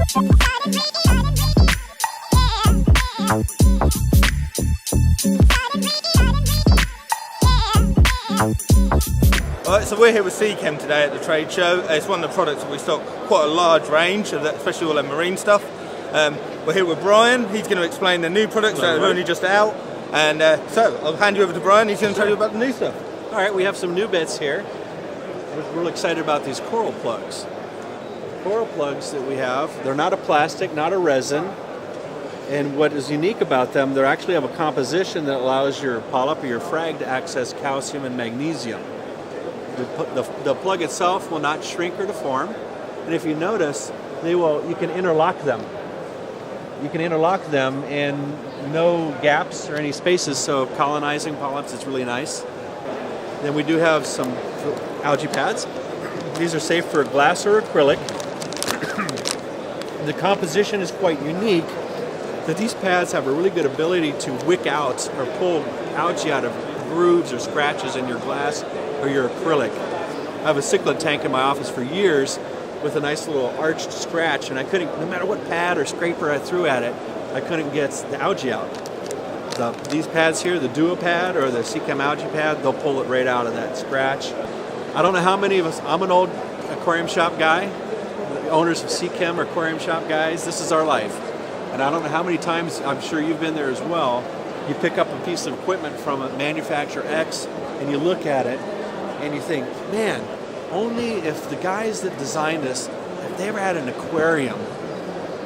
Alright, so we're here with Seachem today at the trade show. It's one of the products that we stock quite a large range of, especially all the marine stuff. We're here with Brian. He's going to explain the new products that are only just out. And so I'll hand you over to Brian. He's going to tell you about the new stuff. All right, we have some new bits here. We're real excited about these coral plugs. Coral plugs that we have, they're not a plastic, not a resin. And what is unique about them, they actually have a composition that allows your polyp or your frag to access calcium and magnesium. The plug itself will not shrink or deform. And if you notice, you can interlock them. You can interlock them and no gaps or any spaces, so colonizing polyps is really nice. Then we do have some algae pads. These are safe for glass or acrylic. The composition is quite unique, that these pads have a really good ability to wick out or pull algae out of grooves or scratches in your glass or your acrylic. I have a cichlid tank in my office for years with a nice little arched scratch, and I couldn't, no matter what pad or scraper I threw at it, I couldn't get the algae out. These pads here, the Duo pad or the Seachem algae pad, they'll pull it right out of that scratch. I don't know how many of us, I'm an old aquarium shop guy. The owners of Seachem are aquarium shop guys. This is our life. And I don't know how many times, I'm sure you've been there as well, you pick up a piece of equipment from a manufacturer X and you look at it and you think, man, only if the guys that designed this, if they ever had an aquarium,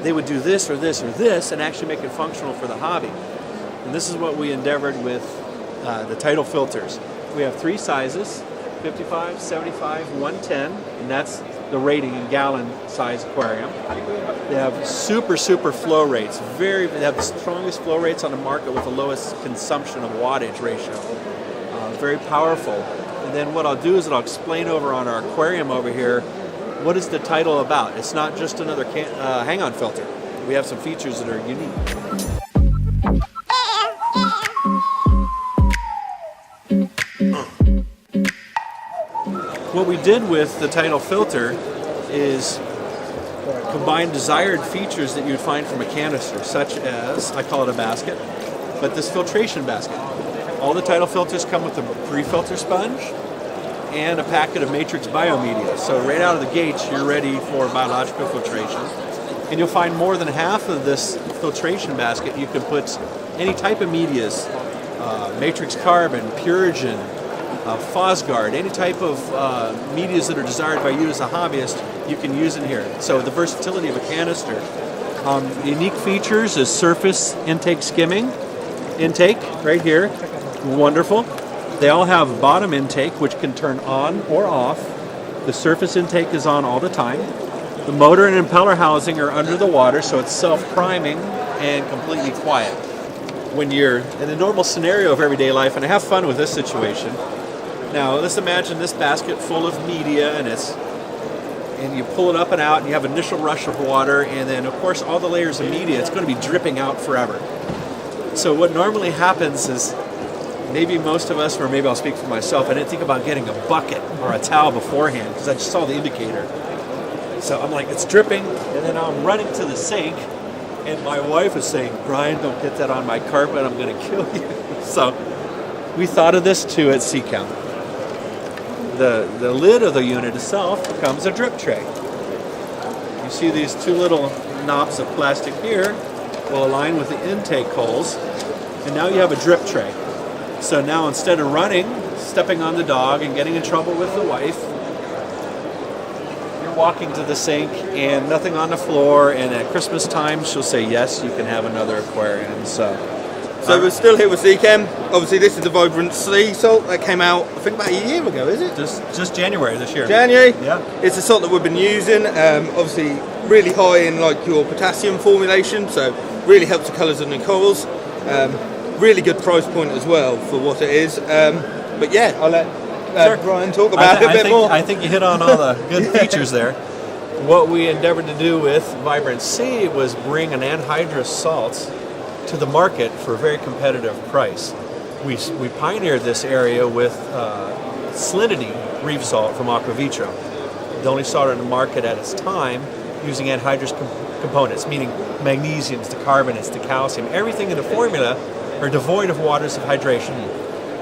they would do this or this or this and actually make it functional for the hobby. And this is what we endeavored with the Tidal filters. We have 3 sizes, 55, 75, 110, and that's the rating in gallon size aquarium. They have super flow rates. They have the strongest flow rates on the market with the lowest consumption of wattage ratio. Very powerful. And then what I'll do is I'll explain over on our aquarium over here, what is the Tidal about? It's not just another hang-on filter. We have some features that are unique. What we did with the Tidal filter is combine desired features that you'd find from a canister, such as, I call it a basket, but this filtration basket. All the Tidal filters come with a pre-filter sponge and a packet of matrix biomedia. So right out of the gates, you're ready for biological filtration. And you'll find more than half of this filtration basket. You can put any type of medias, matrix carbon, Purigen, Fosguard, any type of medias that are desired by you as a hobbyist, you can use in here. So the versatility of a canister. The unique features is surface intake skimming. Intake right here, wonderful. They all have bottom intake, which can turn on or off. The surface intake is on all the time. The motor and impeller housing are under the water, so it's self-priming and completely quiet. When you're in the normal scenario of everyday life, and have fun with this situation. Now, let's imagine this basket full of media, and you pull it up and out, and you have an initial rush of water, and then, of course, all the layers of media, it's going to be dripping out forever. So what normally happens is, maybe most of us, or maybe I'll speak for myself, I didn't think about getting a bucket or a towel beforehand, because I just saw the indicator. So I'm like, it's dripping, and then I'm running to the sink, and my wife is saying, Brian, don't get that on my carpet, I'm going to kill you. So we thought of this too at Seachem. The lid of the unit itself becomes a drip tray. You see these 2 little knobs of plastic here will align with the intake holes, and now you have a drip tray. So now instead of running, stepping on the dog and getting in trouble with the wife, you're walking to the sink and nothing on the floor, and at Christmas time she'll say, yes, you can have another aquarium. So we're still here with Seachem. Obviously this is the Vibrancy salt that came out, I think about a year ago, is it? Just January this year. January? Yeah. It's a salt that we've been using, obviously really high in like your potassium formulation, so really helps the colours of the corals. Really good price point as well for what it is. But yeah, I'll let Brian talk about it a bit more. I think you hit on all the good features there. What we endeavored to do with Vibrancy was bring an anhydrous salt to the market for a very competitive price. We pioneered this area with salinity reef salt from Aqua. The only salt on the market at its time, using anhydrous components, meaning magnesiums, the carbonates, the calcium. Everything in the formula are devoid of waters of hydration.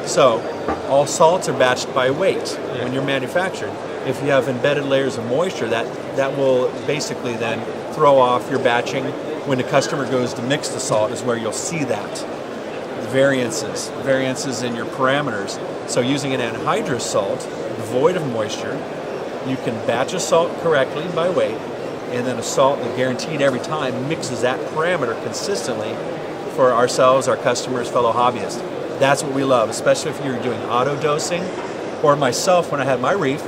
So all salts are batched by weight when you're manufactured. If you have embedded layers of moisture, that will basically then throw off your batching. When the customer goes to mix the salt is where you'll see that. Variances in your parameters. So using an anhydrous salt, devoid of moisture, you can batch a salt correctly by weight, and then a salt that guaranteed every time mixes that parameter consistently for ourselves, our customers, fellow hobbyists. That's what we love, especially if you're doing auto dosing, or myself when I had my reef,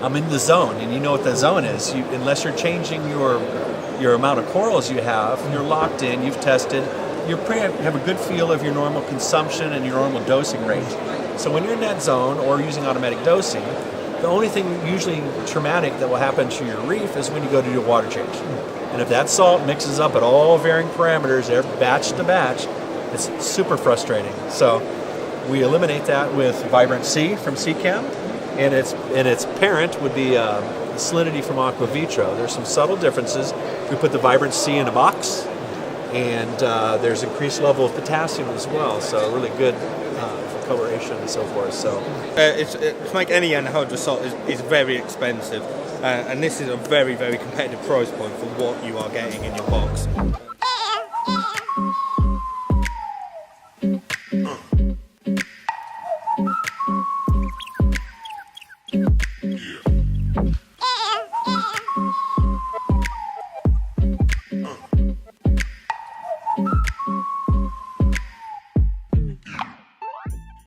I'm in the zone, and you know what the zone is. Unless you're changing your amount of corals you have, you're locked in, you've tested, you have a good feel of your normal consumption and your normal dosing range. So when you're in that zone or using automatic dosing, the only thing usually traumatic that will happen to your reef is when you go to do a water change. And if that salt mixes up at all varying parameters, they're batch to batch, it's super frustrating. So we eliminate that with Vibrancy from Seachem, and its parent would be Salinity from Aqua. There's some subtle differences. We put the Vibrancy in a box, and there's increased level of potassium as well, so really good for coloration and so forth. So to make any anhydrous salt is very expensive, and this is a very, very competitive price point for what you are getting in your box.